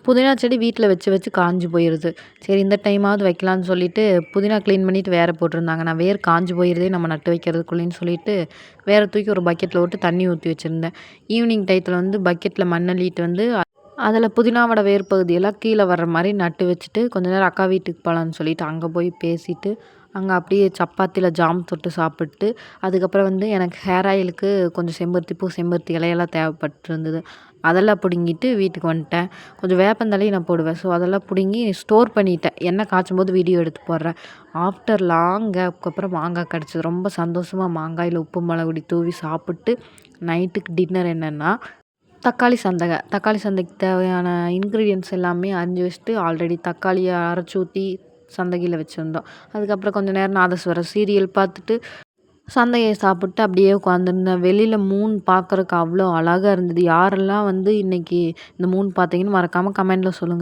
புதினா செடி வீட்ல வச்சு வச்சு காஞ்சு போயிருது. சரி இந்த டைமாவது வைக்கலான்னு சொல்லிட்டு, புதினா கிளீன் பண்ணிட்டு வேற போட்டிருந்தாங்க. நான் வேர் காஞ்சு போயிருதே நம்ம நட்டு வைக்கிறதுக்குள்ளேன்னு சொல்லிட்டு, வேற தூக்கி ஒரு பக்கெட்ல போட்டு தண்ணி ஊத்தி வச்சிருந்தேன். ஈவினிங் டயத்துல வந்து பக்கெட்ல மண் அள்ளிட்டு வந்து, அதில புதினாவோட வேர் பகுதியெல்லாம் கீழ வர்ற மாரி நட்டு வச்சுட்டு, கொஞ்ச நேரம் அக்கா வீட்டுக்கு போலான்னு சொல்லிட்டு அங்க போய் பேசிட்டு, அங்க அப்படியே சப்பாத்தில ஜாம் தொட்டு சாப்பிட்டு, அதுக்கப்புறம் வந்து எனக்கு ஹேர் ஆயிலுக்கு கொஞ்சம் செம்பருத்தி பூ, செம்பருத்தி இலையெல்லாம் தேவைப்பட்டுருந்தது. அதெல்லாம் பிடுங்கிட்டு வீட்டுக்கு வந்துட்டேன். கொஞ்சம் வேப்பந்தழையும் நான் போடுவேன். ஸோ அதெல்லாம் பிடுங்கி ஸ்டோர் பண்ணிட்டேன். எண்ணெய் காய்ச்சும்போது வீடியோ எடுத்து போடுறேன். ஆஃப்டர் லாங் கேப்க்கு அப்புறம் மாங்காய் கிடச்சது. ரொம்ப சந்தோஷமா மாங்காயில உப்பு மிளகுடி தூவி சாப்பிட்டு, நைட்டுக்கு டின்னர் என்னன்னா, தக்காளி சந்தைக்கு தேவையான இன்கிரீடியன்ட்ஸ் எல்லாமே அரிஞ்சு வச்சுட்டு, ஆல்ரெடி தக்காளிய அரைச்சு ஊத்தி சந்தையில வச்சிருந்தோம். அதுக்கப்புறம் கொஞ்ச நேரம் நாதஸ்வரம் சீரியல் பார்த்துட்டு, சந்தைய சாப்பிட்டு அப்படியே உட்காந்துருந்தேன். வெளியில மூன் பார்க்கறக்கு அவ்வளோ அழகா இருந்தது. யாரெல்லாம் வந்து இன்னைக்கு இந்த மூன் பார்த்தீங்கன்னு மறக்காம கமெண்ட்ல சொல்லுங்க.